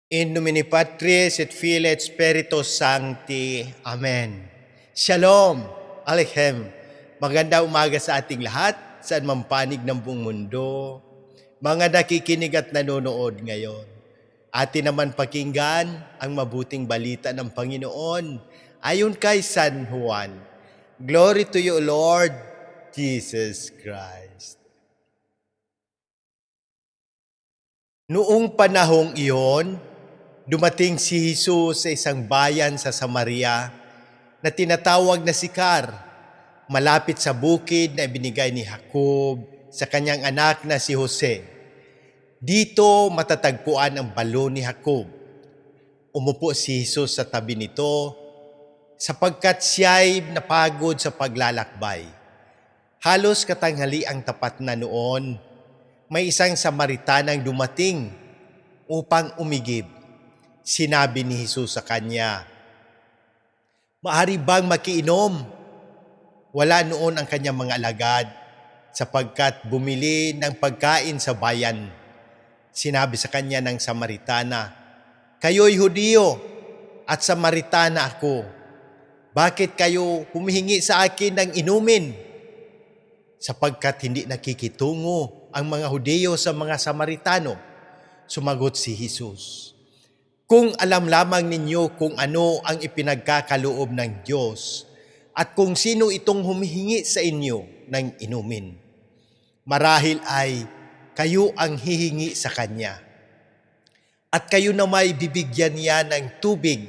In nomine Patris et Filii et Spiritus Sancti. Amen. Shalom. Aleichem. Magandang umaga sa ating lahat, saan man panig ng buong mundo. Mga nakikinig at nanonood ngayon. Atin naman pakinggan ang mabuting balita ng Panginoon ayon kay San Juan. Glory to you, Lord Jesus Christ. Noong panahong iyon, dumating si Jesus sa isang bayan sa Samaria na tinatawag na Sicar, malapit sa bukid na ibinigay ni Jacob sa kanyang anak na si Jose. Dito matatagpuan ang balon ni Jacob. Umupo si Jesus sa tabi nito sapagkat siya'y napagod sa paglalakbay. Halos katanghali ang tapat na noon, may isang Samaritanang dumating upang umigib. Sinabi ni Jesus sa kanya, "Maaari bang makiinom?" Wala noon ang kanyang mga alagad sapagkat bumili ng pagkain sa bayan. Sinabi sa kanya ng Samaritana, "Kayo'y Hudiyo at Samaritana ako. Bakit kayo humihingi sa akin ng inumin?" Sapagkat hindi nakikitungo ang mga Hudiyo sa mga Samaritano. Sumagot si Jesus, "Kung alam lamang ninyo kung ano ang ipinagkakaloob ng Diyos at kung sino itong humihingi sa inyo ng inumin, marahil ay kayo ang hihingi sa Kanya. At kayo na may bibigyan niya ng tubig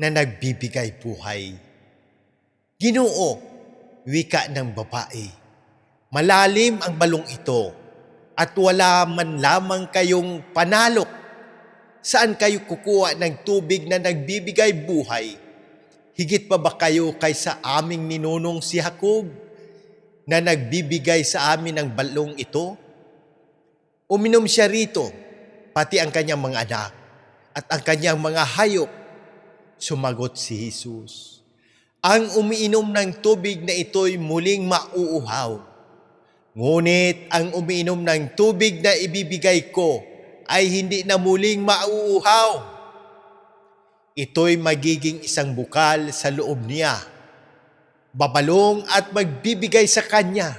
na nagbibigay buhay." "Ginoo," wika ng babae, "malalim ang balong ito at wala man lamang kayong panalok. Saan kayo kukuha ng tubig na nagbibigay buhay? Higit pa ba kayo kaysa aming ninunong si Jacob na nagbibigay sa amin ng balong ito? Uminom siya rito, pati ang kanyang mga anak at ang kanyang mga hayop." Sumagot si Jesus, "Ang umiinom ng tubig na ito'y muling mauuhaw. Ngunit ang umiinom ng tubig na ibibigay ko ay hindi na muling mauuhaw. Ito'y magiging isang bukal sa loob niya, babalong at magbibigay sa kanya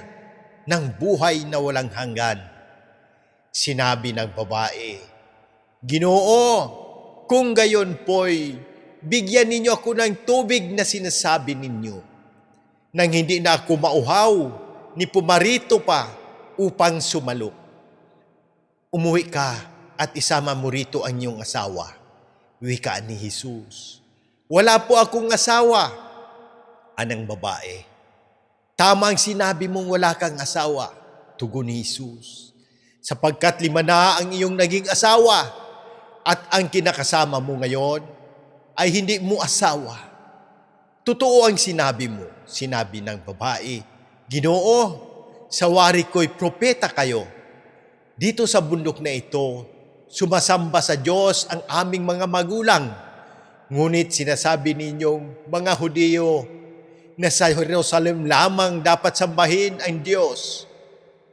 ng buhay na walang hanggan." Sinabi ng babae, "Ginoo, kung gayon po'y bigyan ninyo ako ng tubig na sinasabi ninyo, nang hindi na ako mauhaw ni pumarito pa upang sumalok. Umuwi ka at isama mo rito ang iyong asawa." Wika ni Jesus. "Wala po akong asawa." Anang babae, "Tamang sinabi mong wala kang asawa," tugon ni Jesus, "sapagkat 5 na ang iyong naging asawa at ang kinakasama mo ngayon ay hindi mo asawa. Totoo ang sinabi mo." Sinabi ng babae, "Ginoo, sa wari ko'y propeta kayo. Dito sa bundok na ito, sumasamba sa Diyos ang aming mga magulang. Ngunit sinasabi ninyong mga Hudiyo na sa Jerusalem lamang dapat sambahin ang Diyos."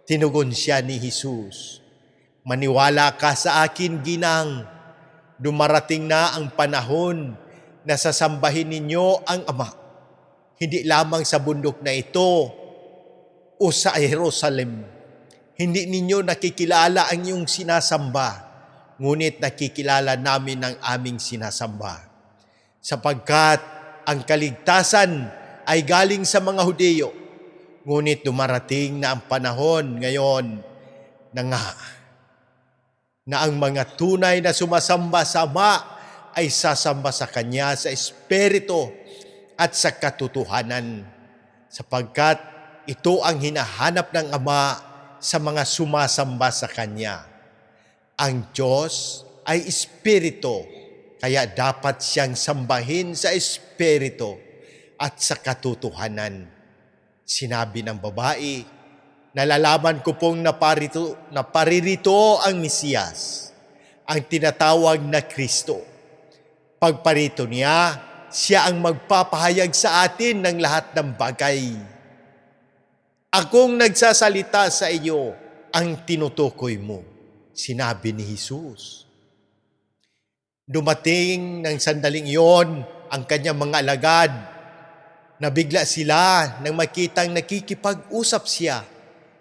Tinugon siya ni Jesus, "Maniwala ka sa akin, ginang. Dumarating na ang panahon na sasambahin ninyo ang Ama, hindi lamang sa bundok na ito o sa Jerusalem. Hindi ninyo nakikilala ang iyong sinasamba, ngunit nakikilala namin ang aming sinasamba. Sapagkat ang kaligtasan ay galing sa mga Hudiyo, ngunit dumarating na ang panahon ngayon na nga na ang mga tunay na sumasamba sa Ama ay sasamba sa Kanya sa Espiritu at sa katotohanan, sapagkat ito ang hinahanap ng Ama sa mga sumasamba sa Kanya. Ang Diyos ay Espiritu, kaya dapat siyang sambahin sa Espiritu at sa katotohanan." Sinabi ng babae, "Nalalaman ko pong naparirito ang Mesiyas, ang tinatawag na Kristo. Pagparito niya, siya ang magpapahayag sa atin ng lahat ng bagay. Akong nagsasalita sa iyo ang tinutukoy mo." Sinabi ni Jesus. Dumating ng sandaling iyon ang kanyang mga alagad. Nabigla sila nang makitang nakikipag-usap siya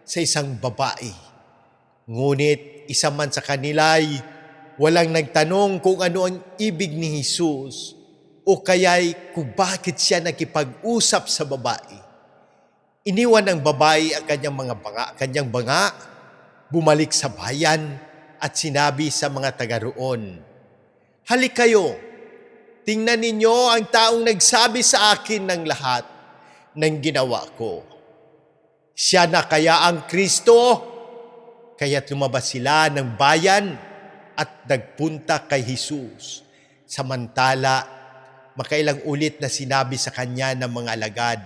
sa isang babae. Ngunit isa man sa kanila'y walang nagtanong kung ano ang ibig ni Jesus o kaya'y kung bakit siya nakipag-usap sa babae. Iniwan ng babae ang kanyang banga, bumalik sa bayan at sinabi sa mga taga roon, "Halik kayo, tingnan ninyo ang taong nagsabi sa akin ng lahat ng ginawa ko. Siya na kaya ang Kristo?" Kaya't lumabas sila ng bayan at nagpunta kay Jesus. Samantala, makailang ulit na sinabi sa kanya ng mga alagad,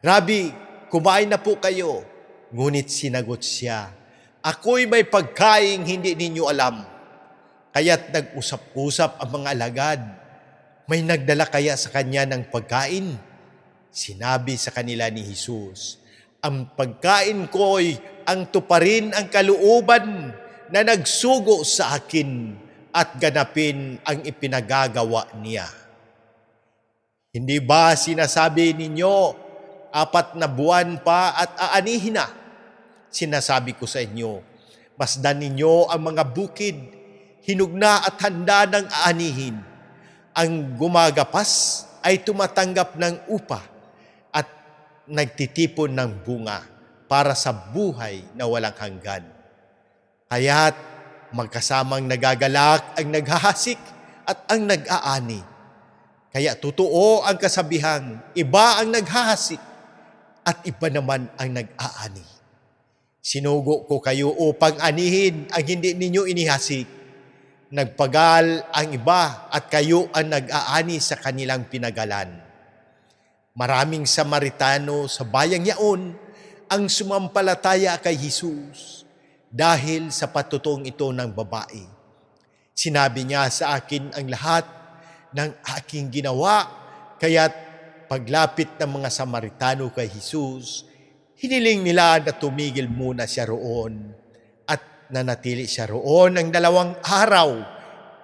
"Rabi, kumain na po kayo." Ngunit sinagot siya, "Ako'y may pagkaing hindi ninyo alam." Kaya't nag-usap-usap ang mga alagad, "May nagdala kaya sa kanya ng pagkain?" Sinabi sa kanila ni Jesus, "Ang pagkain ko'y ang tuparin ang kalooban na nagsugo sa akin at ganapin ang ipinagagawa niya. Hindi ba sinasabi ninyo, 4 na buwan pa at aanihin na? Sinasabi ko sa inyo, masdan ninyo ang mga bukid, hinugna at handa ng aanihin. Ang gumagapas ay tumatanggap ng upa at nagtitipon ng bunga para sa buhay na walang hanggan. Kaya't magkasamang nagagalak ang naghahasik at ang nag-aani. Kaya totoo ang kasabihang, iba ang naghahasik at iba naman ang nag-aani. Sinugo ko kayo upang anihin ang hindi ninyo inihasik. Nagpagal ang iba at kayo ang nag-aani sa kanilang pinagalan. Maraming Samaritano sa bayang yaon ang sumampalataya kay Jesus dahil sa patutong ito ng babae. Sinabi niya sa akin ang lahat ng aking ginawa, kaya't paglapit ng mga Samaritano kay Jesus, hiniling nila na tumigil muna siya roon at nanatili siya roon ng 2 araw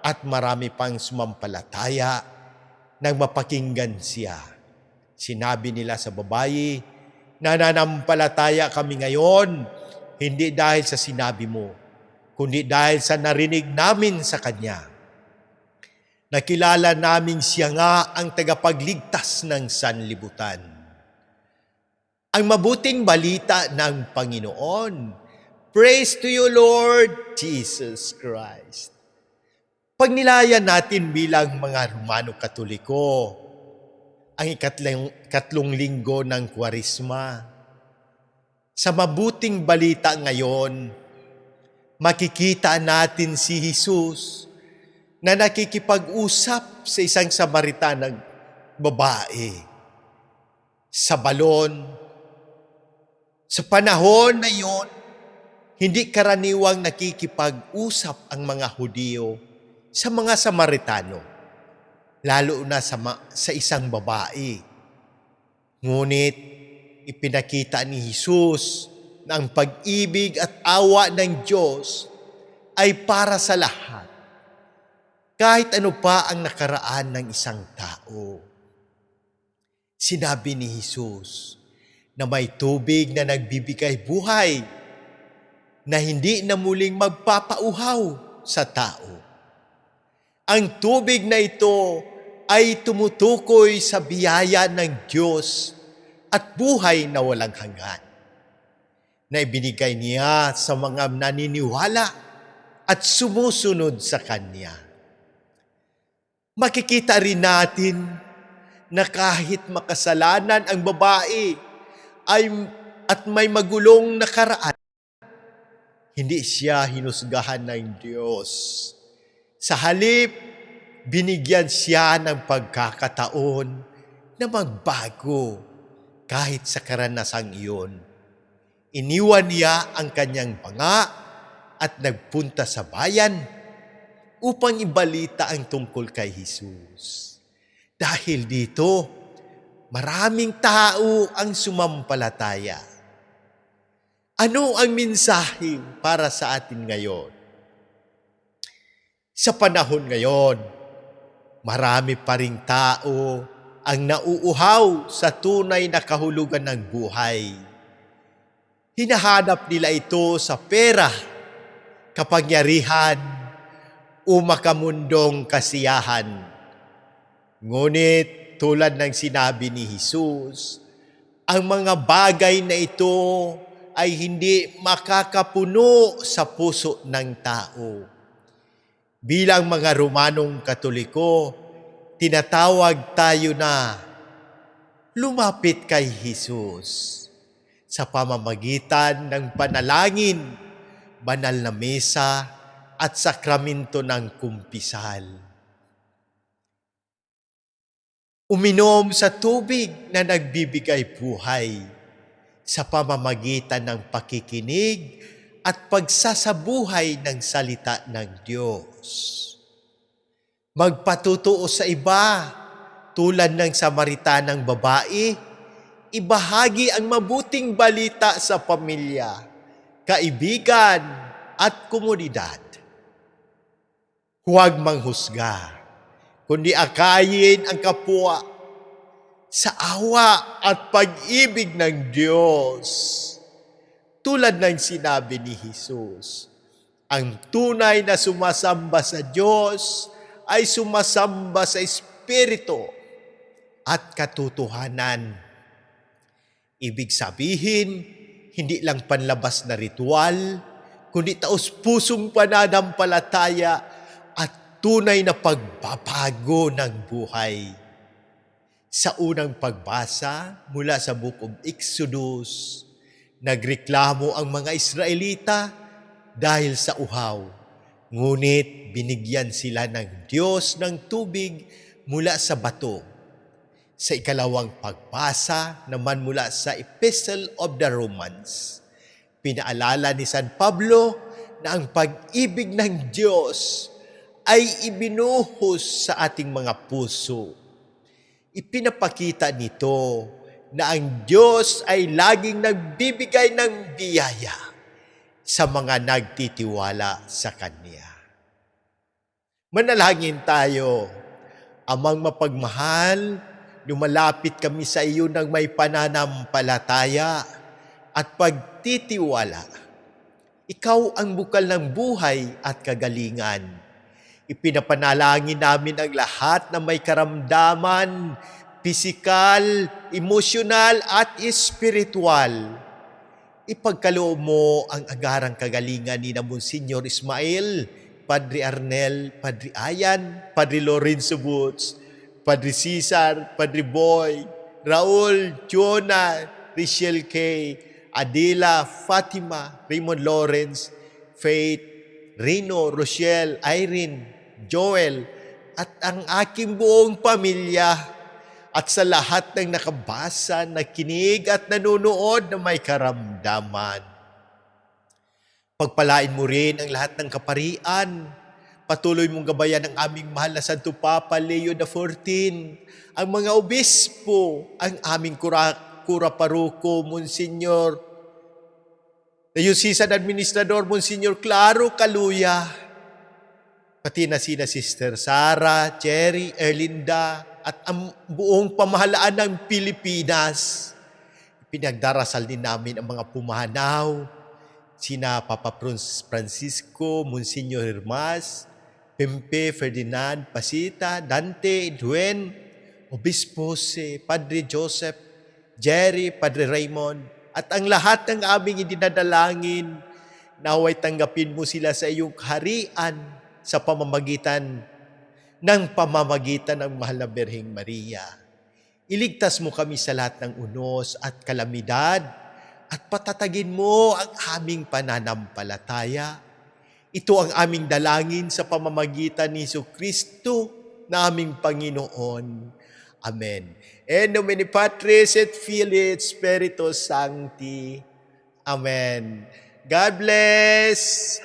at marami pang sumampalataya nang mapakinggan siya. Sinabi nila sa babae, "Nananampalataya kami ngayon, hindi dahil sa sinabi mo, kundi dahil sa narinig namin sa Kanya. Nakilala namin siya nga ang tagapagligtas ng sanlibutan." Ang mabuting balita ng Panginoon. Praise to you, Lord Jesus Christ. Pagnilayan natin bilang mga Romano Katoliko, ang ikatlong linggo ng Kwaresma. Sa mabuting balita ngayon, makikita natin si Jesus na nakikipag-usap sa isang Samaritanang babae. Sa balon, sa panahon na iyon, hindi karaniwang nakikipag-usap ang mga Hudyo sa mga Samaritano, lalo na sa isang babae. Ngunit ipinakita ni Jesus na ang pag-ibig at awa ng Diyos ay para sa lahat, kahit ano pa ang nakaraan ng isang tao. Sinabi ni Jesus na may tubig na nagbibigay buhay na hindi na muling magpapauhaw sa tao. Ang tubig na ito ay tumutukoy sa biyaya ng Diyos at buhay na walang hanggan na ibinigay niya sa mga naniniwala at sumusunod sa Kanya. Makikita rin natin na kahit makasalanan ang babae at may magulong nakaraan, hindi siya hinusgahan ng Diyos. Sa halip, binigyan siya ng pagkakataon na magbago kahit sa karanasang iyon. Iniwan niya ang kanyang banga at nagpunta sa bayan upang ibalita ang tungkol kay Jesus. Dahil dito, maraming tao ang sumampalataya. Ano ang mensahe para sa atin ngayon? Sa panahon ngayon, marami pa ring tao ang nauuhaw sa tunay na kahulugan ng buhay. Hinahanap nila ito sa pera, kapangyarihan, o makamundong kasiyahan. Ngunit tulad ng sinabi ni Jesus, ang mga bagay na ito ay hindi makakapuno sa puso ng tao. Bilang mga Romanong Katoliko, tinatawag tayo na lumapit kay Jesus sa pamamagitan ng panalangin, banal na mesa at sakramento ng kumpisal. Uminom sa tubig na nagbibigay buhay sa pamamagitan ng pakikinig at pagsasabuhay ng salita ng Diyos. Magpatutuo sa iba tulad ng Samaritanang babae, ibahagi ang mabuting balita sa pamilya, kaibigan at komunidad. Huwag manghusga, kundi akayin ang kapwa sa awa at pag-ibig ng Diyos. Tulad ng sinabi ni Jesus, ang tunay na sumasamba sa Diyos ay sumasamba sa Espiritu at katotohanan. Ibig sabihin, hindi lang panlabas na ritual, kundi taos-pusong pananampalataya at tunay na pagbabago ng buhay. Sa unang pagbasa mula sa Book of Exodus, nagreklamo ang mga Israelita dahil sa uhaw. Ngunit binigyan sila ng Diyos ng tubig mula sa bato. Sa ikalawang pagbasa naman mula sa Epistle of the Romans, pinaalala ni San Pablo na ang pag-ibig ng Diyos ay ibinuhos sa ating mga puso. Ipinapakita nito na ang Diyos ay laging nagbibigay ng biyaya sa mga nagtitiwala sa Kanya. Manalangin tayo. Amang mapagmahal, lumalapit kami sa iyo ng may pananampalataya at pagtitiwala. Ikaw ang bukal ng buhay at kagalingan. Ipinapanalangin namin ang lahat na may karamdaman, pisikal, emosyonal at espiritual. Ipagkaloob mo ang agarang kagalingan ni na Monsignor Ismael, Padre Arnel, Padre Ayan, Padre Lorenzo Boots, Padre Cesar, Padre Boy, Raul, Jonah, Richelle K., Adela, Fatima, Raymond Lawrence, Faith, Rino, Rochelle, Irene, Joel, at ang aking buong pamilya, at sa lahat ng nakabasa, nakinig at nanonood na may karamdaman. Pagpalain mo rin ang lahat ng kaparian. Patuloy mong gabayan ang aming mahal na Santo Papa Leo XIV, ang mga obispo, ang aming kura paruko, Monsignor, Diocesan Administrador, Monsignor Claro Caluya, pati na sina Sister Sara, Cherry, Erlinda, at ang buong pamahalaan ng Pilipinas. Pinagdarasal din namin ang mga pumanaw, sina Papa Francisco, Monsignor Hermas, Pempe, Ferdinand, Pasita, Dante, Duen, Obispo Jose, Padre Joseph, Jerry, Padre Raymond, at ang lahat ng aming idinadalangin, naway tanggapin mo sila sa iyong kaharian sa pamamagitan ng mahal na Birheng Maria. Iligtas mo kami sa lahat ng unos at kalamidad at patatagin mo ang aming pananampalataya. Ito ang aming dalangin sa pamamagitan ni Jesucristo na aming Panginoon. Amen. En nomine Patris et Filii et Spiritus Sancti. Amen. God bless!